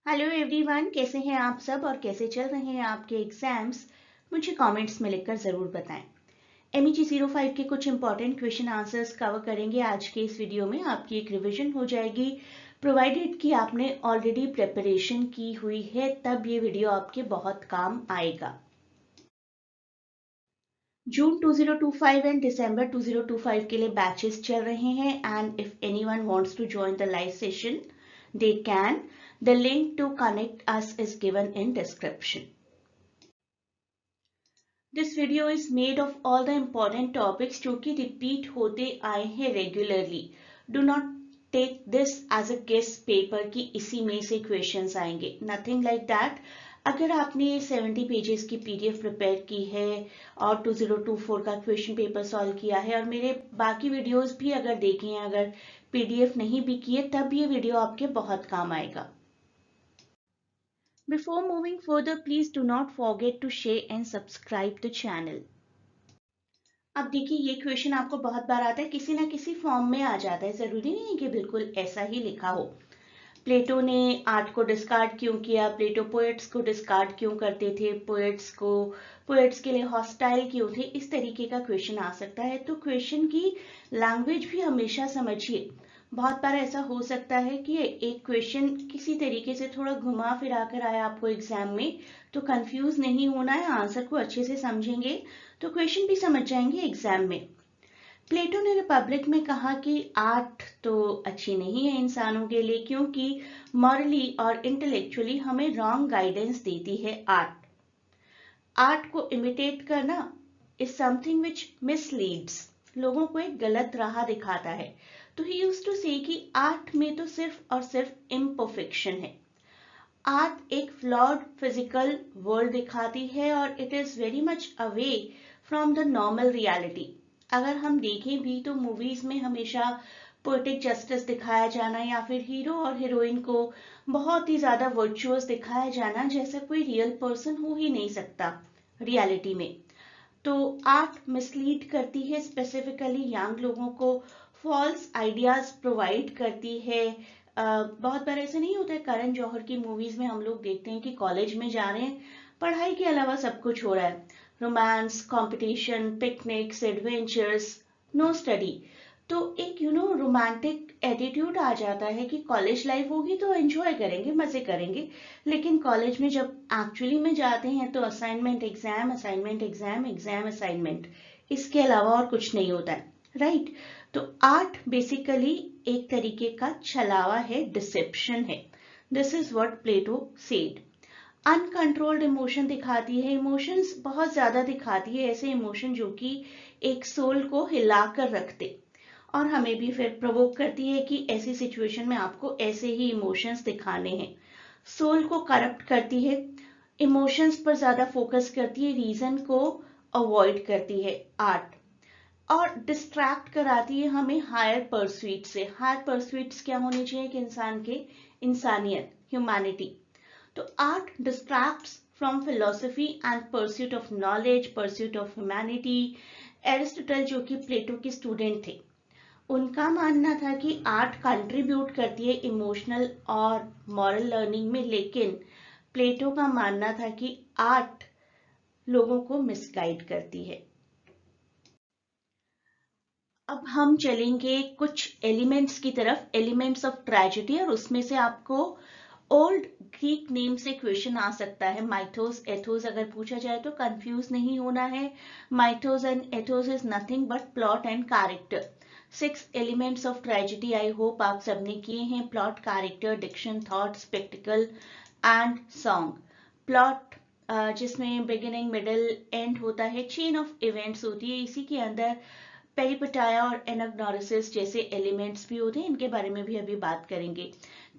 Hello everyone, कैसे हैं आप सब और कैसे चल रहे हैं आपके एग्जाम्स। मुझे कमेंट्स में लिखकर ज़रूर बताएं। MEG 05 के कुछ इंपॉर्टेंट क्वेश्चन आंसर्स कवर करेंगे आज के इस वीडियो में। आपकी एक रिवीजन हो जाएगी, प्रोवाइडेड कि आपने ऑलरेडी प्रिपरेशन की हुई है, तब ये वीडियो आपके बहुत काम आएगा। जून 2025 एंड दिसंबर 2025 के लिए बैचेस चल रहे हैं and if anyone wants to join the live session they can. The link to connect us is given in description. This video is made of all the important topics जो कि repeat होते आए हैं regularly. Do not take this as a guess paper कि इसी में से questions आएंगे. Nothing like that. अगर आपने 70 पेजेस की PDF प्रिपेयर की है और 2024 का क्वेश्चन पेपर सॉल्व किया है और मेरे बाकी वीडियोस भी अगर देखे हैं, अगर PDF नहीं भी किए, तब ये वीडियो आपके बहुत काम आएगा। Before moving further, please do not forget to share and subscribe the channel. अब देखिए, ये क्वेश्चन आपको बहुत बार आता है, किसी ना किसी फॉर्म में आ जाता है, जरूरी नहीं है कि बिल्कुल ऐसा ही लिखा हो। प्लेटो ने आर्ट को डिस्कार्ड क्यों किया, प्लेटो पोएट्स को डिस्कार्ड क्यों करते थे, पोएट्स के लिए हॉस्टाइल क्यों थे, इस तरीके का क्वेश्चन आ सकता है। तो क्वेश्चन की लैंग्वेज भी हमेशा समझिए। बहुत बार ऐसा हो सकता है कि एक क्वेश्चन किसी तरीके से थोड़ा घुमा फिरा कर आया आपको एग्जाम में, तो कंफ्यूज नहीं होना है, आंसर को अच्छे से समझेंगे तो क्वेश्चन भी समझ जाएंगे एग्जाम में। प्लेटो ने रिपब्लिक में कहा कि आर्ट तो अच्छी नहीं है इंसानों के लिए, क्योंकि मॉरली और इंटेलेक्चुअली हमें रॉन्ग गाइडेंस देती है। आर्ट को इमिटेट करना इज समथिंग विच मिसलीड्स, लोगों को एक गलत राह दिखाता है। तो ही यूज्ड टू से कि आर्ट में तो सिर्फ और सिर्फ इम्परफेक्शन है। आर्ट एक फ्लॉड फिजिकल वर्ल्ड दिखाती है और it is very much away from the normal reality. अगर हम देखें भी तो मूवीज में हमेशा पोएटिक जस्टिस दिखाया जाना या फिर हीरो और हीरोइन को बहुत ही ज्यादा वर्चुअस दिखाया जाना, जैसा कोई रियल पर्सन हो ही नहीं सकता रियलिटी में। तो आर्ट मिसलीड करती है, स्पेसिफिकली यंग लोगों को फॉल्स आइडियाज प्रोवाइड करती है। बहुत बार ऐसा नहीं होता है, करण जौहर की मूवीज में हम लोग देखते हैं कि कॉलेज में जा रहे हैं, पढ़ाई के अलावा सब कुछ हो रहा है, romance, competition, picnics, adventures, no study. तो एक रोमांटिक एटीट्यूड आ जाता है कि कॉलेज लाइफ होगी तो एंजॉय करेंगे, मजे करेंगे, लेकिन कॉलेज में जब एक्चुअली में जाते हैं तो assignment exam, assignment exam, exam assignment, इसके अलावा और कुछ नहीं होता है, राइट। तो आर्ट बेसिकली एक तरीके का छलावा है, डिसेप्शन है। This is what Plato said. Uncontrolled emotion दिखाती है, इमोशंस बहुत ज्यादा दिखाती है, ऐसे इमोशन जो कि एक सोल को हिलाकर रखते और हमें भी फिर प्रोवोक करती है कि ऐसी सिचुएशन में आपको ऐसे ही इमोशंस दिखाने हैं। सोल को करप्ट करती है, इमोशंस पर ज्यादा फोकस करती है, रीजन को अवॉइड करती है आर्ट, और डिस्ट्रैक्ट कराती है हमें हायर परस्यूट से। हायर परस्यूट्स क्या होने चाहिए कि इंसान के इंसानियत, ह्यूमैनिटी। तो art distracts from philosophy and pursuit of knowledge, pursuit of humanity. Aristotle जो कि प्लेटो के स्टूडेंट थे, उनका मानना था कि आर्ट कंट्रीब्यूट करती है इमोशनल और मॉरल लर्निंग में, लेकिन प्लेटो का मानना था कि आर्ट लोगों को मिसगाइड करती है। अब हम चलेंगे कुछ एलिमेंट्स की तरफ, एलिमेंट्स ऑफ ट्रेजेडी, और उसमें से आपको ओल्ड ग्रीक नेम से क्वेश्चन आ सकता है। माइथोस, एथोस अगर पूछा जाए तो कंफ्यूज नहीं होना है। Mythos and ethos is nothing but plot and character. 6 elements of tragedy I hope आप सबने किए हैं। Plot, character, diction, thought, spectacle and song. Plot जिसमें बिगिनिंग, मिडिल, एंड होता है, चेन ऑफ इवेंट्स होती है, इसी के अंदर पेरिपेटाया और एनाग्नोरिसिस जैसे एलिमेंट्स भी होते हैं, इनके बारे में भी अभी बात करेंगे।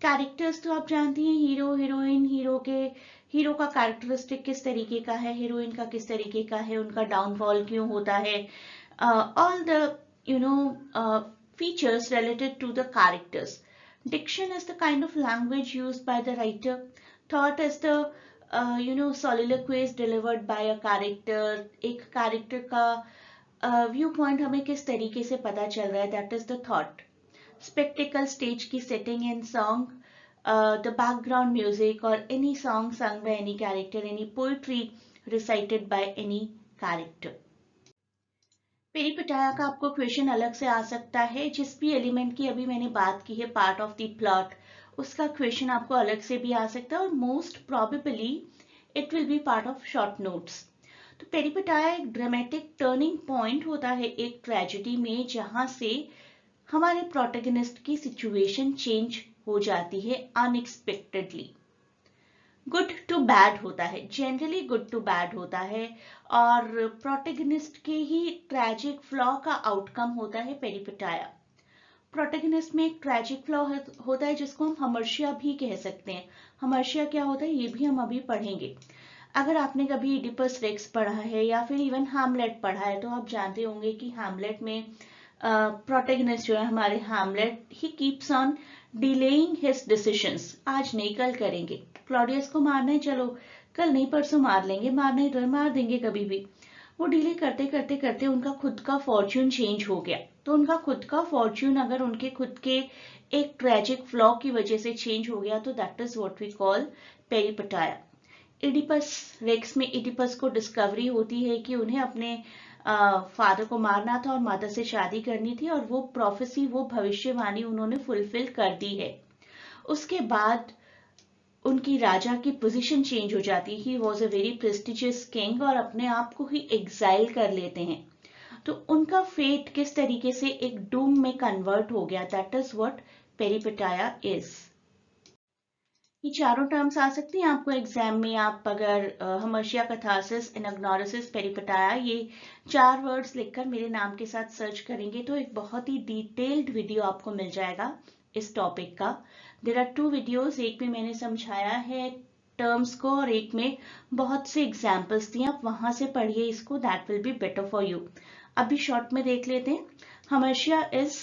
कैरेक्टर्स तो आप जानती हैं, हीरो, हीरोइन, हीरो का कैरेक्टरिस्टिक किस तरीके का है, हीरोइन का किस तरीके का है, उनका डाउनफॉल क्यों होता है, all the features related to the characters. Diction is the kind of language used by the writer. Thought is the soliloquies delivered by a character. एक character का व्यू पॉइंट हमें किस तरीके से पता चल रहा है, that is the thought. Spectacle, stage की setting and song, the background music or any song sung by any character, any poetry recited by any character. पेरिपेटाया का आपको क्वेश्चन अलग से आ सकता है, जिस भी एलिमेंट की अभी मैंने बात की है पार्ट ऑफ द प्लॉट, उसका क्वेश्चन आपको अलग से भी आ सकता है और most probably it will be part of short notes. तो पेरिपेटाया एक ड्रामेटिक टर्निंग पॉइंट होता है एक ट्रेजेडी में, जहां से हमारे प्रोटैगनिस्ट की सिचुएशन चेंज हो जाती है अनएक्सपेक्टेडली। गुड टू बैड होता है, जनरली गुड टू बैड होता है, और प्रोटैगनिस्ट के ही ट्रैजिक फ्लॉ का आउटकम होता है पेरिपेटाया। प्रोटैगनिस्ट में एक ट्रैजिक फ्लॉ होता है जिसको हम हमर्शिया भी कह सकते हैं। हमर्शिया क्या होता है ये भी हम अभी पढ़ेंगे। अगर आपने कभी इडिपस रेक्स पढ़ा है या फिर इवन हैमलेट पढ़ा है तो आप जानते होंगे कि हैमलेट में प्रोटैगनिस्ट जो है हमारे Hamlet, he keeps on delaying his decisions. आज नहीं कल करेंगे, क्लॉडियस को मारना है चलो कल नहीं परसों मार लेंगे, मारना है तो मार देंगे कभी भी। वो डिले करते करते करते उनका खुद का फॉर्च्यून चेंज हो गया। तो उनका खुद का फॉर्च्यून अगर उनके खुद के एक ट्रेजिक फ्लॉ की वजह से चेंज हो गया तो that is what we call peripeteia. Oedipus Rex में इडिपस को डिस्कवरी होती है कि उन्हें अपने फादर को मारना था और मदर से शादी करनी थी, और वो प्रोफेसी, वो भविष्यवाणी उन्होंने फुलफिल कर दी है। उसके बाद उनकी राजा की पोजीशन चेंज हो जाती है। He was a very prestigious king और अपने आप को ही एग्जाइल कर लेते हैं। तो उनका फेट किस तरीके से एक डूम में कन्वर्ट हो गया, दैट इज व्हाट पेरिपेटाया इज। ये चारों टर्म्स आ सकती हैं आपको एग्जाम में। आप अगर हमर्शिया, कैथारसिस, एनाग्नोरिसिस, पेरिपेटाया, ये 4 वर्ड्स लिखकर मेरे नाम के साथ सर्च करेंगे तो एक बहुत ही डिटेल्ड वीडियो आपको मिल जाएगा इस टॉपिक का। देयर आर 2 वीडियोस, एक में मैंने समझाया है टर्म्स को और एक में बहुत से एग्जाम्पल्स दिए। आप वहां से पढ़िए इसको, that will be better for you. अभी शॉर्ट में देख लेते हैं। Hamartia is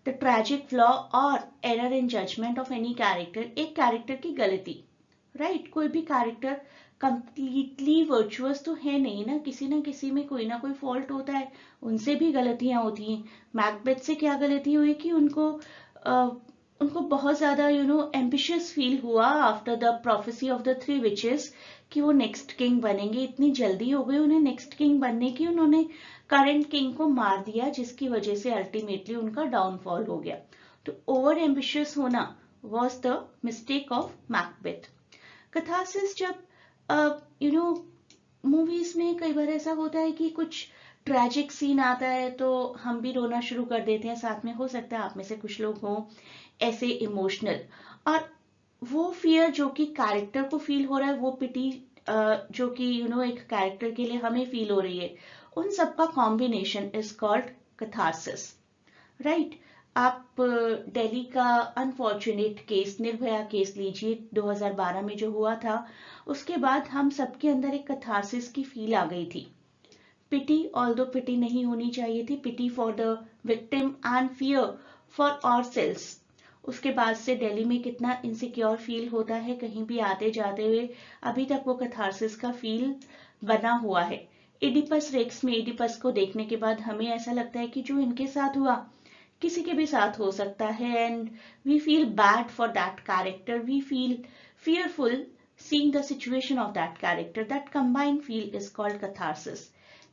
the tragic flaw और error in judgement of any character. एक कैरेक्टर की गलती, राइट? कोई भी कैरेक्टर कंप्लीटली वर्चुअस तो है नहीं ना किसी में कोई ना कोई फॉल्ट होता है, उनसे भी गलतियां होती हैं। मैकबेथ से क्या गलती हुई कि उनको बहुत ज्यादा एम्बिशियस फील हुआ after the prophecy of the 3 witches कि वो नेक्स्ट किंग बनेंगे। इतनी जल्दी हो गई उन्हें नेक्स्ट किंग बनने की, उन्होंने करंट किंग को मार दिया, जिसकी वजह से अल्टीमेटली उनका डाउनफॉल हो गया। तो ओवर एम्बिशियस होना was the mistake of Macbeth. Catharsis, जब मूवीज में कई बार ऐसा होता है कि कुछ ट्रैजिक सीन आता है तो हम भी रोना शुरू कर देते हैं साथ में। हो सकता है आप में से कुछ लोग हों ऐसे इमोशनल, और वो फियर जो कि कैरेक्टर को फील हो रहा है, वो पिटी जो कि एक कैरेक्टर के लिए हमें फील हो रही है, उन सब का combination is called catharsis, right? आप दिल्ली का अनफॉर्चुनेट केस, निर्भया केस लीजिए 2012 में जो हुआ था, उसके बाद हम सबके अंदर एक कैथारसिस की फील आ गई थी। पिटी, ऑल्दो पिटी नहीं होनी चाहिए थी, pity for the victim and fear for ourselves. उसके बाद से दिल्ली में कितना इनसिक्योर फील होता है कहीं भी आते जाते हुए, अभी तक वो कैथारसिस का फील बना हुआ है। इडिपस रेक्स में इडिपस को देखने के बाद हमें ऐसा लगता है कि जो इनके साथ हुआ किसी के भी साथ हो सकता है, and we feel bad for that character, we feel fearful seeing the situation of that character. That combined feel is called catharsis.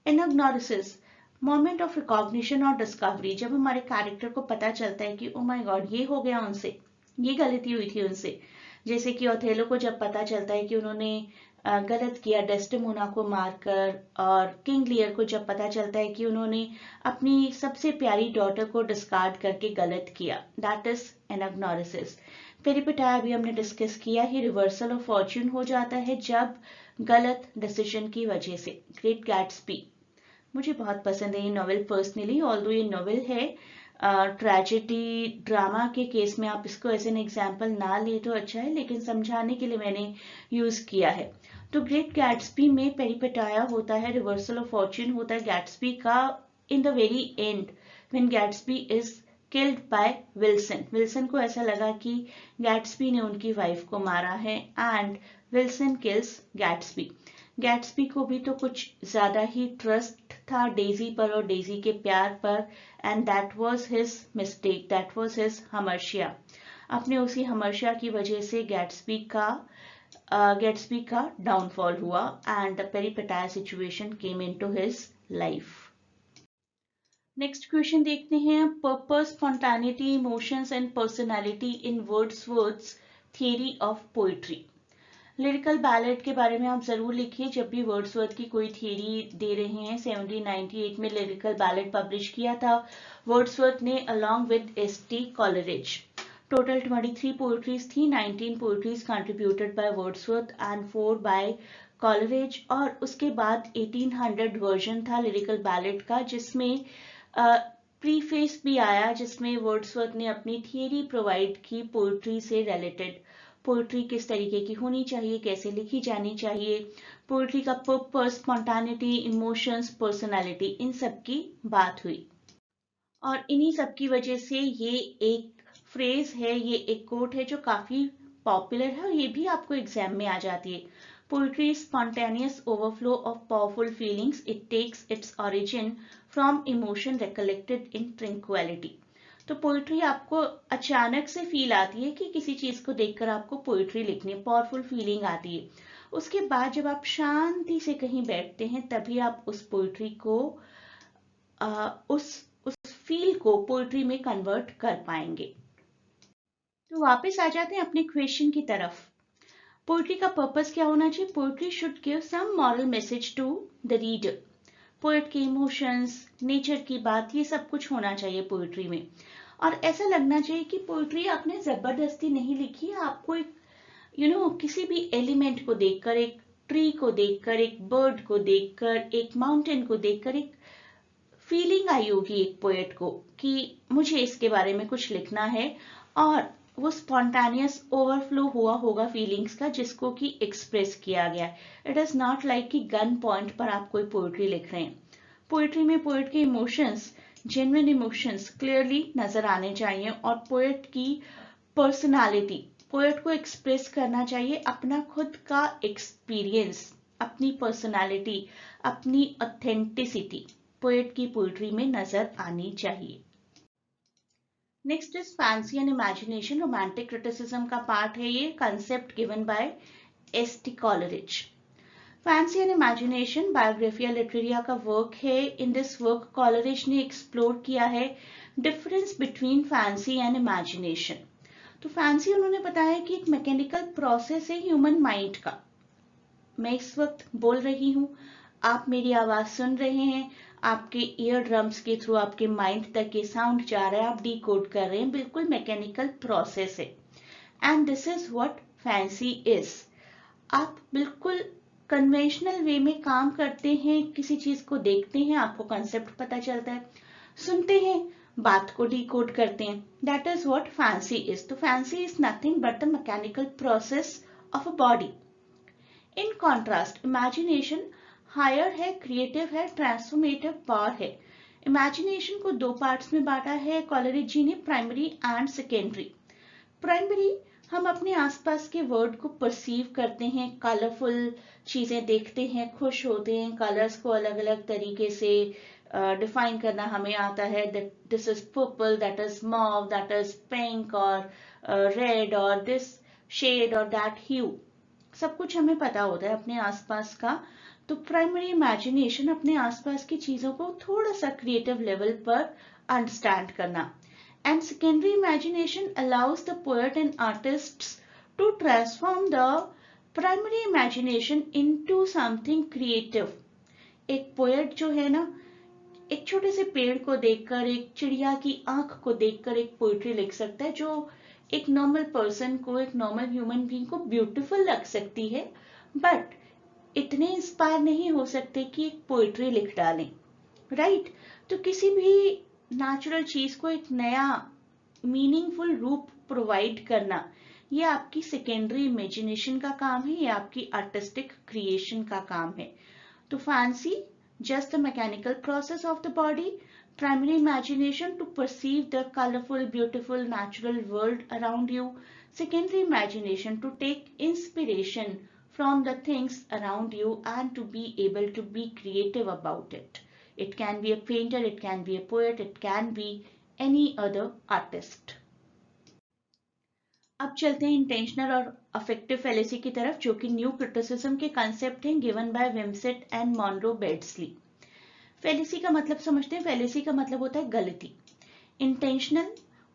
Anagnosis, moment of recognition और डिस्कवरी, जब हमारे कैरेक्टर को पता चलता है कि ओ माय गॉड ये हो गया उनसे, ये गलती हुई थी उनसे। जैसे कि ओथेलो को जब पता चलता है कि उन्होंने गलत किया डेस्डेमोना को मारकर, और किंग लियर को जब पता चलता है कि उन्होंने अपनी सबसे प्यारी डॉटर को डिस्कार्ड करके गलत किया, दैट इज एनाग्नोरिसिस। पेरिपेटाया भी हमने डिस्कस किया ही, रिवर्सल ऑफ फॉर्च्यून हो जाता है जब गलत डिसीजन की वजह से। ग्रेट गैट्सबी मुझे बहुत पसंद है ये नॉवेल पर्सनली, ऑल्दो ये नॉवेल है ट्रेजेडी ड्रामा के केस में आप इसको एज एन एग्जाम्पल ना ले तो अच्छा है, लेकिन समझाने के लिए मैंने यूज किया है। तो ग्रेट गैट्सबी में पेरिपेटाया होता है, रिवर्सल ऑफ फॉर्च्यून होता है गैट्सबी का in the very and, when Gatsby is killed by Wilson. Wilson को ऐसा लगा कि गैट्सबी ने उनकी वाइफ को मारा है, and Wilson kills Gatsby. Gatsby को भी तो कुछ ज्यादा ही ट्रस्ट था डेजी पर और डेजी के प्यार पर, and that was his mistake, that was his hamartia. अपने उसी हमेशा की वजह से गेट्सबी का डाउनफॉल हुआ and the peripeteia situation came into his life. Next question देखते हैं, purpose, spontaneity, emotions and personality in Wordsworth's theory of poetry. Lyrical ballad के बारे में आप जरूर लिखिए जब भी वर्ड्सवर्थ की कोई थियरी दे रहे हैं। 1798 में लिरिकल बैलेट पब्लिश किया था वर्ड्सवर्थ ने along with S T. Coleridge. Total 23 poetries थी, 19 poetries contributed by Wordsworth and 4 by Coleridge. और उसके बाद 1800 वर्जन था लिरिकल बैलेट का, जिसमें प्रीफेस भी आया, जिसमें वर्ड्सवर्थ ने अपनी थियरी प्रोवाइड की पोइट्री से रिलेटेड। पोइट्री किस तरीके की होनी चाहिए, कैसे लिखी जानी चाहिए, पोइट्री का पर्पस, स्पॉन्टेनिटी, इमोशंस, पर्सनालिटी, इन सब की बात हुई। और इन्हीं सब की वजह से ये एक फ्रेज है, ये एक कोट है जो काफी पॉपुलर है और ये भी आपको एग्जाम में आ जाती है। Poetry spontaneous overflow of powerful feelings, it takes its origin from emotion recollected in tranquillity. तो पोइट्री आपको अचानक से फील आती है कि किसी चीज को देखकर आपको पोइट्री लिखनी है, पावरफुल फीलिंग आती है। उसके बाद जब आप शांति से कहीं बैठते हैं तभी आप उस पोइट्री को उस फील को पोइट्री में कन्वर्ट कर पाएंगे। तो वापस आ जाते हैं अपने क्वेश्चन की तरफ। पोइट्री का पर्पस क्या होना चाहिए? Poetry should give some moral message to the reader. Poet के इमोशंस, नेचर की बात, ये सब कुछ होना चाहिए पोइट्री में। और ऐसा लगना चाहिए कि पोइट्री आपने जबरदस्ती नहीं लिखी है, आपको एक किसी भी एलिमेंट को देखकर, एक ट्री को देखकर, एक बर्ड को देखकर, एक माउंटेन को देखकर एक फीलिंग आई होगी एक पोएट को कि मुझे इसके बारे में कुछ लिखना है, और वो स्पॉन्टेनियस ओवरफ्लो हुआ होगा फीलिंग्स का, जिसको कि एक्सप्रेस किया गया। इट इज नॉट लाइक कि गन पॉइंट पर आप कोई पोएट्री लिख रहे हैं। पोएट्री में पोएट के इमोशंस, जेन्युइन इमोशंस क्लियरली नजर आने चाहिए, और पोएट की पर्सनालिटी, पोएट को एक्सप्रेस करना चाहिए अपना खुद का एक्सपीरियंस, अपनी पर्सनालिटी, अपनी ऑथेंटिसिटी पोएट की पोएट्री में नजर आनी चाहिए। Next is fancy and imagination, romantic criticism का पार्ट है ये, concept given by ST. Coleridge. Fancy and imagination Biographia Literaria का वर्क है। इन दिस वर्क कॉलरिज ने एक्सप्लोर किया है difference between fancy and imagination. तो फैंसी उन्होंने बताया कि एक मैकेनिकल प्रोसेस है ह्यूमन माइंड का। मैं इस वक्त बोल रही हूँ, आप मेरी आवाज सुन रहे हैं, आपके ईयर ड्रम्स के थ्रू आपके माइंड तक ये साउंड जा रहा है, आप डिकोड कर रहे हैं, बिल्कुल मैकेनिकल प्रोसेस है। And this is what fancy is. आप बिल्कुल कन्वेंशनल वे में काम करते हैं, किसी चीज को देखते हैं, आपको कंसेप्ट पता चलता है, सुनते हैं, बात को डिकोड करते हैं, that is what fancy is. तो fancy is nothing but the mechanical process of a body. In contrast imagination higher है, क्रिएटिव है, ट्रांसफॉर्मेटिव पावर है। इमेजिनेशन को दो पार्ट्स में बांटा है कॉलरिज जी ने, प्राइमरी एंड सेकेंडरी। प्राइमरी, हम अपने आसपास के वर्ल्ड को परसीव करते हैं, कलरफुल चीजें देखते हैं, खुश होते हैं, कलर्स को अलग अलग तरीके से डिफाइन करना हमें आता है। This is purple, that is mauve, that is pink और रेड, और दिस शेड और दैट ह्यू, सब कुछ हमें पता होता है अपने आसपास का। तो प्राइमरी इमेजिनेशन अपने आसपास की चीजों को थोड़ा सा क्रिएटिव लेवल पर अंडरस्टैंड करना। And secondary imagination allows the poet and artists to transform the primary imagination into something creative. एक पोएट जो है ना, एक छोटे से पेड़ को देखकर, एक चिड़िया की आंख को देखकर एक पोएट्री लिख सकता है, जो एक नॉर्मल पर्सन को, एक नॉर्मल ह्यूमन बीइंग को ब्यूटीफुल लग सकती है, बट इतने इंस्पायर नहीं हो सकते कि एक पोएट्री लिख डालें, राइट? तो किसी भी नेचुरल चीज को एक नया मीनिंगफुल रूप प्रोवाइड करना, ये आपकी सेकेंडरी इमेजिनेशन का काम है, ये आपकी आर्टिस्टिक क्रिएशन का काम है। तो fancy, just the mechanical process of the body, primary imagination to perceive the colorful, beautiful, natural world around you, secondary imagination to take inspiration from the things around you and to be able to be creative about it. It can be a painter, it can be a poet, it can be any other artist. अब चलते हैं intentional और affective fallacy की तरफ, जो कि new criticism के concept हैं given by Wimsatt and Monroe Beardsley. Fallacy का मतलब समझते हैं। फेलेसी का मतलब होता है गलती। इंटेंशनल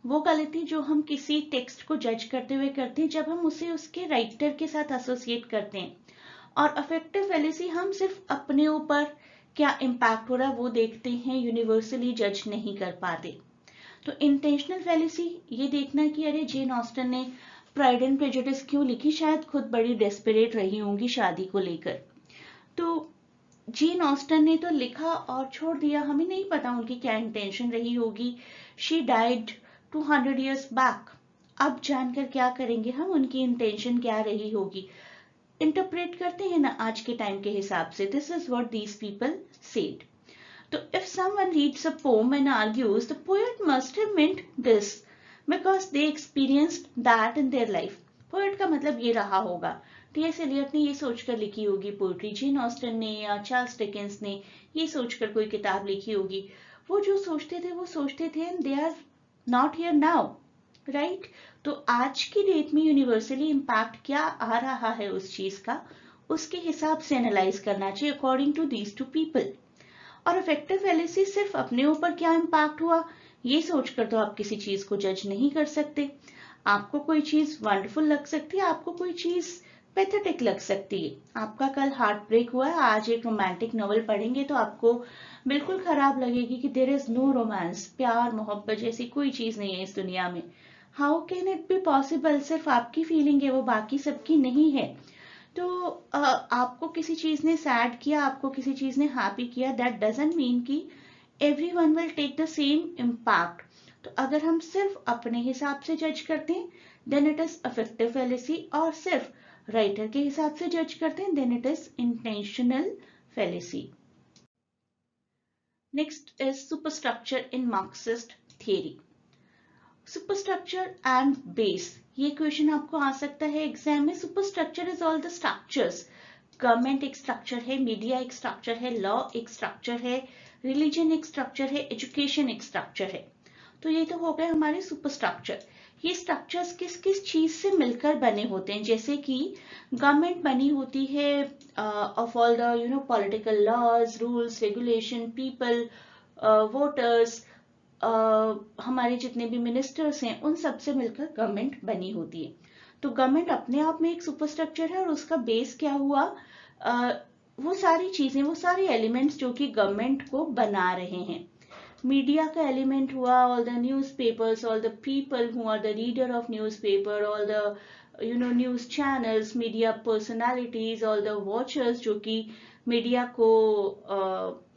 वो गलती जो हम किसी टेक्स्ट को जज करते हुए करते हैं जब हम उसे उसके राइटर के साथ एसोसिएट करते हैं। और अफेक्टिव फेलेसी हम सिर्फ अपने ऊपर क्या इम्पैक्ट हो रहा है वो देखते हैं, यूनिवर्सली जज नहीं कर पाते। तो इंटेंशनल फेलेसी ये देखना कि अरे जेन ऑस्टन ने प्राइड एंड प्रेजुडिस क्यों लिखी, शायद खुद बड़ी डेस्परेट रही होंगी शादी को लेकर। तो जेन ऑस्टन ने तो लिखा और छोड़ दिया, हमें नहीं पता उनकी क्या इंटेंशन रही होगी। She died 200 years back. अब जानकर क्या करेंगे हम, उनकी इंटेंशन क्या रही होगी। इंटरप्रेट करते हैं ना आज के टाइम के हिसाब से। This is what these people said. So if someone reads a poem and argues, the poet must have meant this because they experienced that in their life. Poet का मतलब ये रहा होगा। टी.एस. एलियट ने ये सोचकर लिखी होगी पोएट्री, जेन ऑस्टन ने या चार्ल्स डिकेंस ने ये सोचकर कोई किताब लिखी होगी। वो जो सोचते थे वो सोचते थे and they are not here now, right. तो आज की डेट में यूनिवर्सली इम्पैक्ट क्या आ रहा है उस चीज का, उसके हिसाब से एनालाइज करना चाहिए according to these two people. और अफेक्टिव फेलेसी सिर्फ अपने ऊपर क्या इम्पैक्ट हुआ ये सोचकर तो आप किसी चीज को जज नहीं कर सकते। आपको कोई चीज वंडरफुल लग सकती है, आपको कोई चीज पैथेटिक लग सकती है। आपका कल हार्ट ब्रेक हुआ है, आज एक रोमांटिक नॉवल पढ़ेंगे तो आपको बिल्कुल खराब लगेगी कि देयर इज नो रोमांस, प्यार मोहब्बत जैसी कोई चीज नहीं है इस दुनिया में। How can it be possible, सिर्फ आपकी फीलिंग है वो, बाकी सबकी नहीं है। तो आपको किसी चीज ने सैड किया, आपको किसी चीज ने हैप्पी किया, दैट डजंट मीन कि everyone will take the same impact. तो अगर हम सिर्फ अपने हिसाब से जज करते हैं then it is affective fallacy, और सिर्फ राइटर के हिसाब से जज करते हैं then it is intentional fallacy. Next is superstructure in Marxist theory. Superstructure and base, ये क्वेश्चन आपको आ सकता है एग्जाम में। Superstructure is all the structures. Government एक स्ट्रक्चर है, मीडिया एक स्ट्रक्चर है, लॉ एक स्ट्रक्चर है, रिलीजन एक स्ट्रक्चर है, एजुकेशन एक स्ट्रक्चर है। तो ये तो हो गए हमारे सुपरस्ट्रक्चर। ये स्ट्रक्चर्स किस किस चीज से मिलकर बने होते हैं, जैसे कि गवर्नमेंट बनी होती है of all the political laws, rules, regulation, people, voters, हमारे जितने भी मिनिस्टर्स हैं उन सब से मिलकर गवर्नमेंट बनी होती है। तो गवर्नमेंट अपने आप में एक सुपरस्ट्रक्चर है और उसका बेस क्या हुआ, वो सारी चीजें, वो सारे एलिमेंट्स जो कि गवर्नमेंट को बना रहे हैं। मीडिया का एलिमेंट हुआ all the newspapers, all the people who are the reader of newspaper, all the news channels, media personalities, all the watchers जो कि मीडिया को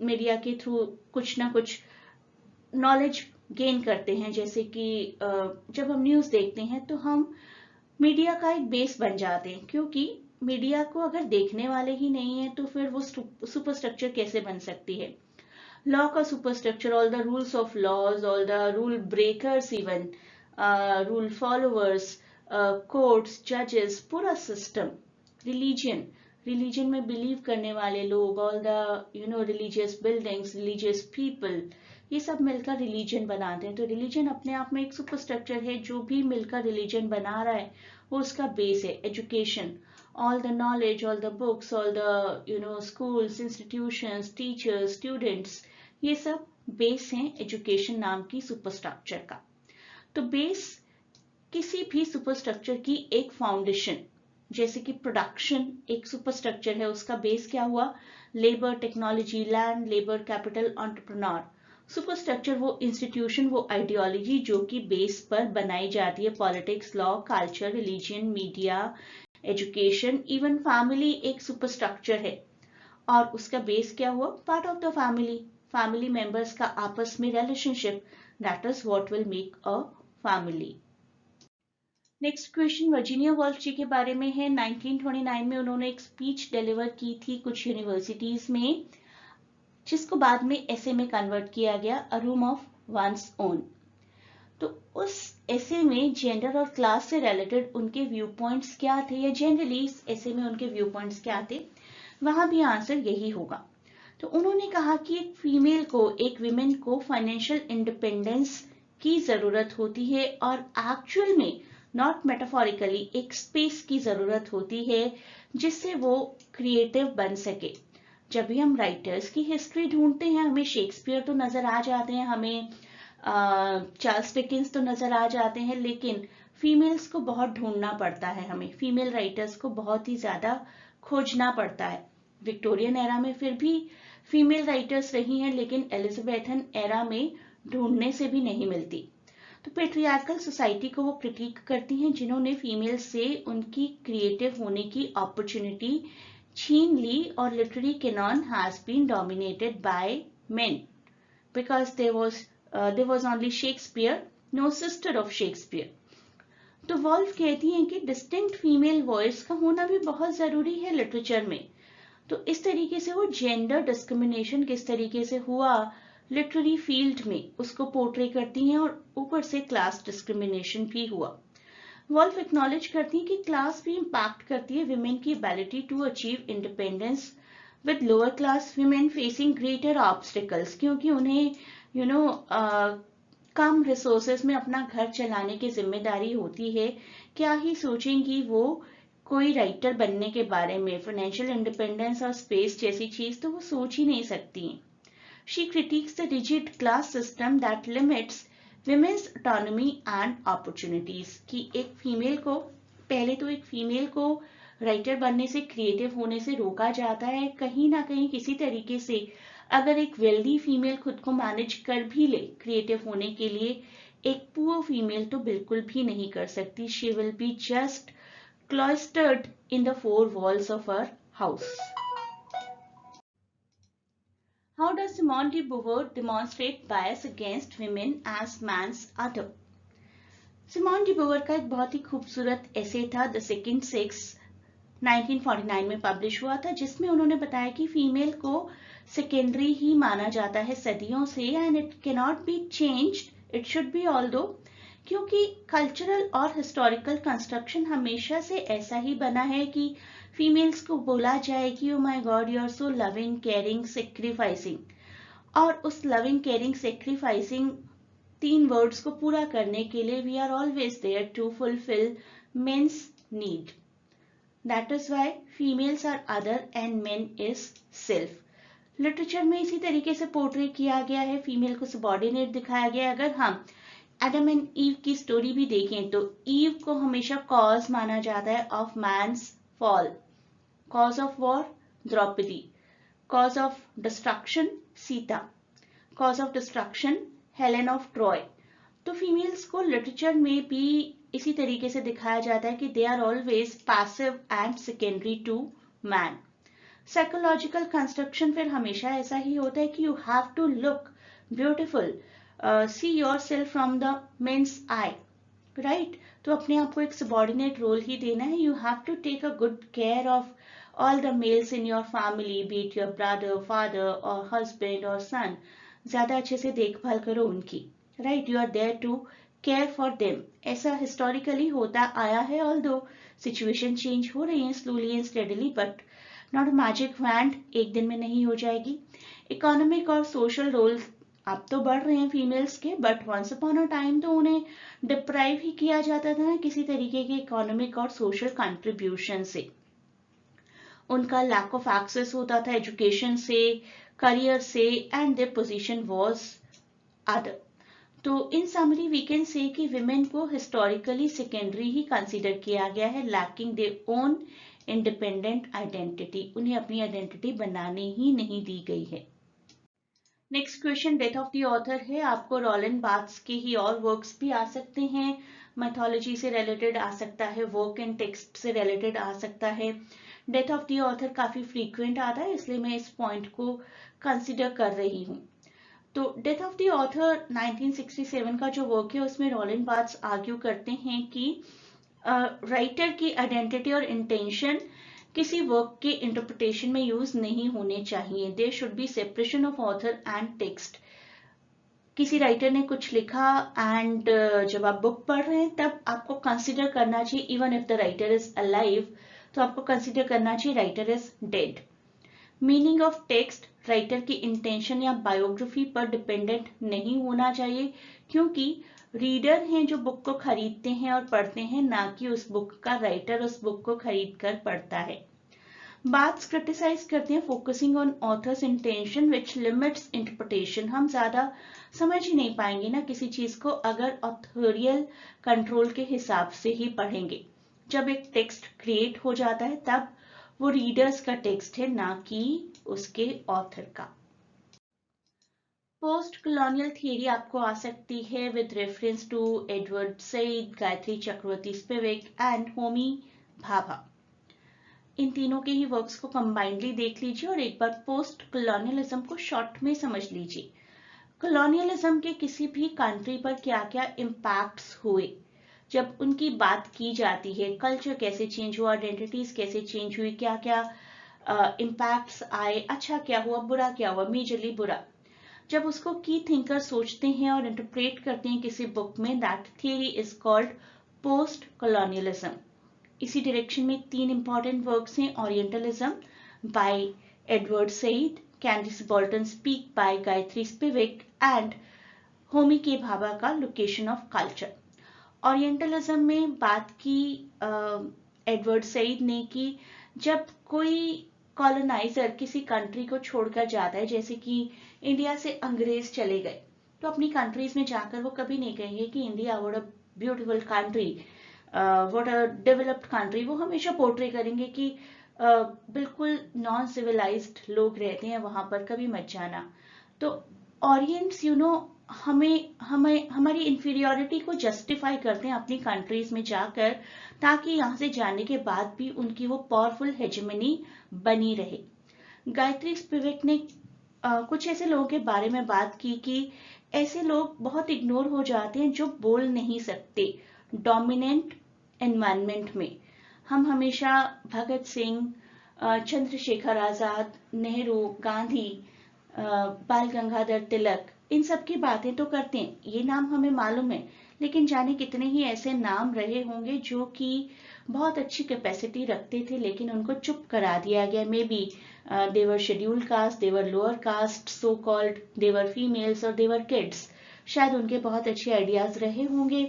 मीडिया के थ्रू कुछ ना कुछ नॉलेज गेन करते हैं। जैसे कि जब हम न्यूज देखते हैं तो हम मीडिया का एक बेस बन जाते हैं, क्योंकि मीडिया को अगर देखने वाले ही नहीं है तो फिर वो सुपरस्ट्रक्चर कैसे बन सकती है। लॉ का superstructure, all the rules of laws, all the rule breakers, even rule followers, courts, जजेस, पूरा सिस्टम। रिलीजन, रिलीजन में बिलीव करने वाले लोग, all the religious buildings, religious people, ये सब मिलकर रिलीजन बनाते हैं। तो रिलीजन अपने आप में एक सुपरस्ट्रक्चर है, जो भी मिलकर रिलीजन बना रहा है वो उसका बेस है। Education, all the knowledge, all the books, all the schools, institutions, teachers, students, ये सब बेस हैं एजुकेशन नाम की सुपरस्ट्रक्चर का। तो बेस किसी भी सुपरस्ट्रक्चर की एक फाउंडेशन, जैसे कि प्रोडक्शन एक सुपरस्ट्रक्चर है, उसका बेस क्या हुआ, labour, technology, land, labour, capital, entrepreneur. Superstructure वो इंस्टीट्यूशन, वो आइडियोलॉजी जो कि बेस पर बनाई जाती है। Politics, law, culture, religion, media, education, even family एक सुपरस्ट्रक्चर है। और उसका बेस क्या हुआ, part of the family, family members का आपस में relationship, that is what will make a family. Next question Virginia Woolf ji के बारे में है। 1929 में उन्होंने एक स्पीच डिलीवर की थी कुछ यूनिवर्सिटीज में, जिसको बाद में एसे में कन्वर्ट किया गया, अ रूम ऑफ वंस ओन। तो उस एसे में जेंडर और क्लास से रिलेटेड उनके व्यू पॉइंट्स क्या थे, या जनरली इस एसे में उनके व्यू पॉइंट्स क्या थे, वहां भी आंसर यही होगा। तो उन्होंने कहा कि एक फीमेल को, एक विमेन को फाइनेंशियल इंडिपेंडेंस की जरूरत होती है, और एक्चुअल में नॉट मेटाफोरिकली, एक स्पेस की जरूरत होती है जिससे वो क्रिएटिव बन सके। जब भी हम राइटर्स की हिस्ट्री ढूंढते हैं, हमें शेक्सपियर तो नजर आ जाते हैं, हमें चार्ल्स डिकेंस तो नजर आ जाते हैं, लेकिन फीमेल्स को बहुत ढूंढना पड़ता है, हमें फीमेल राइटर्स को बहुत ही ज्यादा खोजना पड़ता है। विक्टोरियन एरा में फिर भी फीमेल राइटर्स रही हैं, लेकिन एलिजाबेथन एरा में ढूंढने से भी नहीं मिलती। तो पेट्रियार्कल सोसाइटी को वो क्रिटिक करती हैं जिन्होंने फीमेल से उनकी क्रिएटिव होने की अपॉर्चुनिटी छीन ली, और literary canon has been dominated by men because there was only Shakespeare, no sister of Shakespeare. तो वॉल्फ कहती हैं कि डिस्टिंक्ट फीमेल वॉइस का होना भी बहुत जरूरी है लिटरेचर में। तो इस तरीके से वो जेंडर डिस्क्रिमिनेशन किस तरीके से हुआ लिटरेरी फील्ड में उसको पोर्ट्रे करती हैं, और ऊपर से क्लास डिस्क्रिमिनेशन भी हुआ। वॉल्फ एक्नॉलेज करती हैं कि क्लास भी इम्पैक्ट करती है विमेन की ability to achieve independence, with lower class women facing greater obstacles, क्योंकि उन्हें कम रिसोर्सेज में अपना घर चलाने की जिम्मेदारी होती है। क्या ही सोचेंगी वो कोई राइटर बनने के बारे में, फाइनेंशियल इंडिपेंडेंस और स्पेस जैसी चीज तो वो सोच ही नहीं सकती। She critics the rigid class system that limits women's autonomy and opportunities, कि एक फीमेल को, पहले तो एक फीमेल को राइटर बनने से, क्रिएटिव होने से रोका जाता है, कहीं ना कहीं किसी तरीके से अगर एक वेल्दी फीमेल खुद को मैनेज कर भी ले क्रिएटिव होने के लिए, एक पुअर फीमेल तो बिल्कुल भी नहीं कर सकती। She will be just cloistered in the four walls of her house. How does Simone de Beauvoir demonstrate bias against women as man's other? Simone de Beauvoir का एक बहुत ही खूबसूरत ऐसे था, द सेकेंड सेक्स, 1949 में पब्लिश हुआ था, जिसमें उन्होंने बताया कि फीमेल को सेकेंडरी ही माना जाता है सदियों से, and it cannot be changed, it should be although, क्योंकि कल्चरल और हिस्टोरिकल कंस्ट्रक्शन हमेशा से ऐसा ही बना है कि फीमेल्स को बोला जाए कि oh my god you are so loving, caring, sacrificing, और उस लविंग, केयरिंग, सेक्रीफाइसिंग 3 वर्ड्स को पूरा करने के लिए we are always there to fulfil men's need. That is why females are other and men is self. Literature में इसी तरीके से पोर्ट्रे किया गया है, फीमेल को सबॉर्डिनेट दिखाया गया है। अगर हम एडम एंड ईव की स्टोरी भी देखें तो ईव को हमेशा कॉज माना जाता है of man's fall, cause of war Draupadi, cause of destruction Sita, cause of destruction Helen of Troy. तो फीमेल्स को लिटरेचर में भी इसी तरीके से दिखाया जाता है कि they are always passive and secondary to man. Psychological construction फिर हमेशा ऐसा ही होता है कि you have to look beautiful, see yourself from the men's eye, right. तो अपने आप को एक सबॉर्डिनेट रोल ही देना है। You have to take a good care of all the males in your family, be it your brother, father और husband और सन, ज्यादा अच्छे से देखभाल करो उनकी, right. You are there to care for them. ऐसा हिस्टोरिकली होता आया है, ऑल्दो सिचुएशन चेंज हो रही है slowly and steadily, but not magic wand, एक दिन में नहीं हो जाएगी। इकोनॉमिक और सोशल रोल अब तो बढ़ रहे हैं फीमेल्स के, but once upon a time तो उन्हें डिप्राइव ही किया जाता था ना किसी तरीके के इकोनॉमिक और सोशल कंट्रीब्यूशन से। उनका लैक ऑफ एक्सेस होता था एजुकेशन से, करियर से, and their position was other. तो इन समरी वी कैन से कि विमेन को हिस्टोरिकली सेकेंडरी ही कंसीडर किया गया है, lacking their own independent identity, उन्हें अपनी आइडेंटिटी बनाने ही नहीं दी गई है। Next question death of the author है। आपको रोलिन बार्थ्स के ही और वर्क्स भी आ सकते हैं, मैथोलॉजी से रिलेटेड आ सकता है, वर्क एंड टेक्स्ट से रिलेटेड आ सकता है। डेथ ऑफ द ऑथर काफी फ्रीक्वेंट आता है, इसलिए मैं इस पॉइंट को कंसिडर कर रही हूँ। तो डेथ ऑफ द ऑथर 1967 का जो वर्क है उसमें रोलिन बार्थ्स आर्ग्यू करते हैं कि राइटर की आइडेंटिटी और इंटेंशन किसी वर्क के इंटरप्रिटेशन में यूज नहीं होने चाहिए। There should be separation of author and text. किसी राइटर ने कुछ लिखा एंड जब आप बुक पढ़ रहे हैं तब आपको कंसिडर करना चाहिए, even if the writer is alive, तो आपको कंसिडर करना चाहिए writer is dead. Meaning of text writer की इंटेंशन या बायोग्राफी पर डिपेंडेंट नहीं होना चाहिए, क्योंकि रीडर हैं जो बुक को खरीदते हैं और पढ़ते हैं, ना कि उस बुक का राइटर उस बुक को खरीद कर पढ़ता है। बात क्रिटिसाइज करते हैं focusing on authors intention which limits interpretation. हम ज्यादा समझ ही नहीं पाएंगे ना किसी चीज को अगर ऑथोरियल कंट्रोल के हिसाब से ही पढ़ेंगे। जब एक टेक्स्ट क्रिएट हो जाता है तब वो रीडर्स का टेक्स्ट है, ना कि उसके ऑथर का। पोस्ट कॉलोनियल थियरी आपको आ सकती है with reference to Edward Said, Gayatri Chakravorty Spivak and Homi Bhabha. इन तीनों के ही वर्क्स को कंबाइंडली देख लीजिए और एक बार पोस्ट कॉलोनियलिज्म को शॉर्ट में समझ लीजिए। कॉलोनियलिज्म के किसी भी कंट्री पर क्या क्या इम्पैक्ट्स हुए, जब उनकी बात की जाती है, कल्चर कैसे चेंज हुआ, आइडेंटिटीज कैसे चेंज हुई, क्या क्या इम्पैक्ट्स आए, अच्छा क्या हुआ, बुरा क्या हुआ, मेजरली बुरा, जब उसको की थिंकर सोचते हैं और इंटरप्रेट करते हैं किसी बुक में, that theory is called post colonialism. इसी डायरेक्शन में 3 इंपॉर्टेंट वर्क्स हैं, orientalism by Edward Said, can the subaltern speak by Gayatri Spivak and Homi K Bhabha का लोकेशन ऑफ कल्चर। ओरिएंटलिज्म में बात की एडवर्ड सईद ने कि जब कोई कॉलोनाइजर किसी कंट्री को छोड़कर जाता है, जैसे कि इंडिया से अंग्रेज चले गए, तो अपनी कंट्रीज में जाकर वो कभी नहीं कहेंगे कि India what a beautiful country, what a developed country. वो हमेशा पोर्ट्रे करेंगे कि बिल्कुल नॉन सिविलाइज्ड लोग रहते हैं वहां पर, कभी मत जाना। तो ऑरियंट्स हमें हमें हमारी इंफीरियोरिटी को जस्टिफाई करते हैं अपनी कंट्रीज में जाकर, ताकि यहाँ से जाने के बाद भी उनकी वो पावरफुल हेजेमनी बनी रहे। गायत्री स्पिवक ने कुछ ऐसे लोगों के बारे में बात की कि ऐसे लोग बहुत इग्नोर हो जाते हैं जो बोल नहीं सकते डोमिनेंट एनवायरनमेंट में। हम हमेशा भगत सिंह, चंद्रशेखर आजाद, नेहरू, गांधी, बाल गंगाधर तिलक, इन सब की बातें तो करते हैं, ये नाम हमें मालूम है, लेकिन जाने कितने ही ऐसे नाम रहे होंगे जो कि बहुत अच्छी कैपेसिटी रखते थे लेकिन उनको चुप करा दिया गया। Maybe they're scheduled caste, they're lower caste, so called they're females और देवर किड्स। शायद उनके बहुत अच्छे आइडियाज रहे होंगे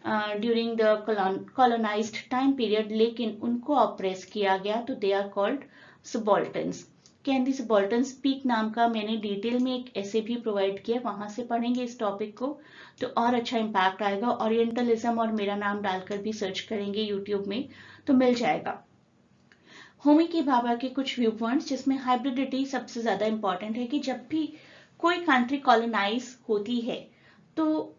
during the colonised time period, लेकिन उनको ऑप्रेस किया गया, तो they are called subalterns. Can the subaltern speak नाम का मैंने डिटेल में एक ऐसे भी प्रोवाइड किया, वहां से पढ़ेंगे इस टॉपिक को तो और अच्छा इंपैक्ट आएगा। ओरिएंटलिज्म और मेरा नाम डालकर भी सर्च करेंगे यूट्यूब में तो मिल जाएगा। होमी के भाभा के कुछ व्यू पॉइंट्स, जिसमें हाइब्रिडिटी सबसे ज्यादा इंपॉर्टेंट है कि जब भी कोई कंट्री कॉलोनाइज होती है तो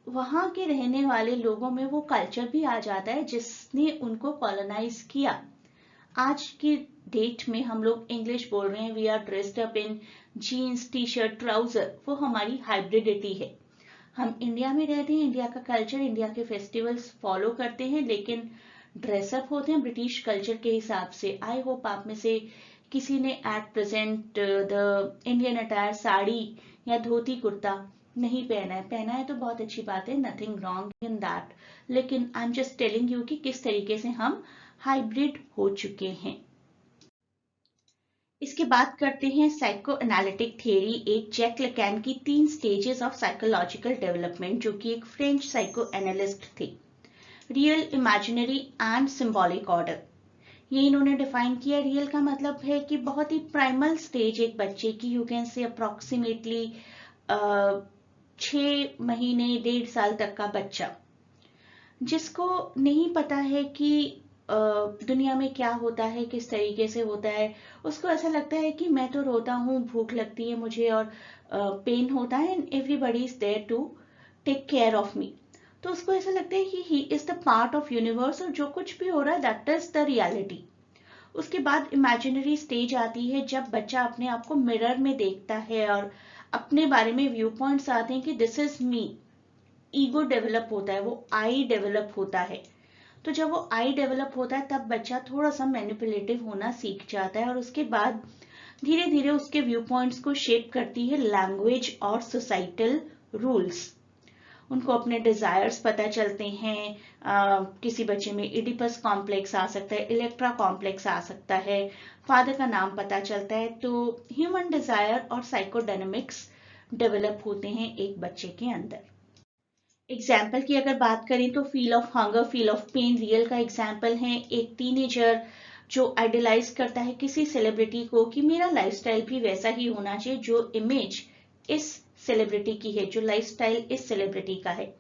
वहां के रहने वाले लोगों में वो कल्चर भी आ जाता है जिसने उनको कॉलोनाइज किया। आज की डेट में हम लोग इंग्लिश बोल रहे हैं, we are dressed up in jeans, t-shirt, trouser, वो हमारी हाइब्रिडिटी है। हम इंडिया में रहते हैं, इंडिया का कल्चर, इंडिया के फेस्टिवल्स फॉलो करते हैं, लेकिन ड्रेसअप होते हैं ब्रिटिश कल्चर के हिसाब से। आई होप आप में से किसी ने at present the Indian attire sari या धोती कुर्ता नहीं पहना है। पहना है तो बहुत अच्छी बात है, नथिंग रॉन्ग इन दैट, लेकिन I am just telling you कि किस तरीके से हम हाइब्रिड हो चुके हैं। इसके बाद करते हैं साइको एनालिटिक थियरी, एक जैक लैकान की 3 स्टेजेस ऑफ साइकोलॉजिकल डेवलपमेंट, जो कि एक फ्रेंच साइको एनालिस्ट थे। Real, imaginary and symbolic order, ये इन्होंने डिफाइन किया। रियल का मतलब है कि बहुत ही प्राइमल स्टेज एक बच्चे की, यू कैन से अप्रोक्सीमेटली 6 महीने 1.5 साल तक का बच्चा, जिसको नहीं पता है कि दुनिया में क्या होता है, किस तरीके से होता है। उसको ऐसा लगता है कि मैं तो रोता हूँ, भूख लगती है मुझे और पेन होता है, and everybody is there to take care of me. तो उसको ऐसा लगता है कि he is the part of universe और जो कुछ भी हो रहा है दैट इज द रियलिटी। उसके बाद इमेजिनरी स्टेज आती है जब बच्चा अपने आप को मिरर में देखता है और अपने बारे में व्यू पॉइंट्स आते हैं कि this is me. Ego develop होता है, वो आई डेवलप होता है। तो जब वो आई डेवलप होता है तब बच्चा थोड़ा सा मैनिपुलेटिव होना सीख जाता है और उसके बाद धीरे धीरे उसके व्यू पॉइंट्स को शेप करती है लैंग्वेज और सोसाइटल रूल्स। उनको अपने डिजायर्स पता चलते हैं। किसी बच्चे में इडिपस कॉम्प्लेक्स आ सकता है, इलेक्ट्रा कॉम्प्लेक्स आ सकता है, फादर का नाम पता चलता है। तो ह्यूमन डिजायर और साइकोडायनेमिक्स डेवलप होते हैं एक बच्चे के अंदर। एग्जाम्पल की अगर बात करें तो feel of hunger, feel of pain real का एग्जाम्पल है। एक टीनेजर जो आइडलाइज करता है किसी सेलिब्रिटी को कि मेरा लाइफस्टाइल भी वैसा ही होना चाहिए जो इमेज इस सेलिब्रिटी की है, जो लाइफस्टाइल इस सेलिब्रिटी का है।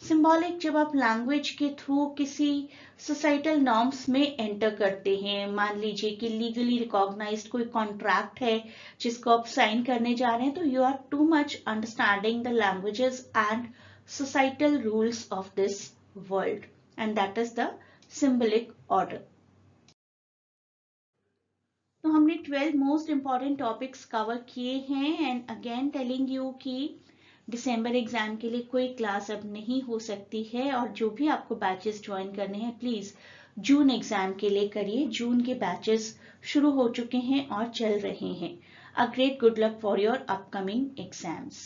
सिंबॉलिक, जब आप लैंग्वेज के थ्रू किसी सोसाइटल नॉर्म्स में एंटर करते हैं, मान लीजिए कि लीगली रिकॉग्नाइज्ड कोई कॉन्ट्रैक्ट है जिसको आप साइन करने जा रहे हैं, तो you are too much understanding the languages and societal rules of this world, and that is the symbolic order. तो हमने 12 मोस्ट इंपॉर्टेंट टॉपिक्स कवर किए हैं एंड अगेन टेलिंग यू कि दिसंबर एग्जाम के लिए कोई क्लास अब नहीं हो सकती है, और जो भी आपको बैचेस ज्वाइन करने हैं प्लीज जून एग्जाम के लिए करिए। जून के बैचेस शुरू हो चुके हैं और चल रहे हैं। A great good luck for your upcoming exams.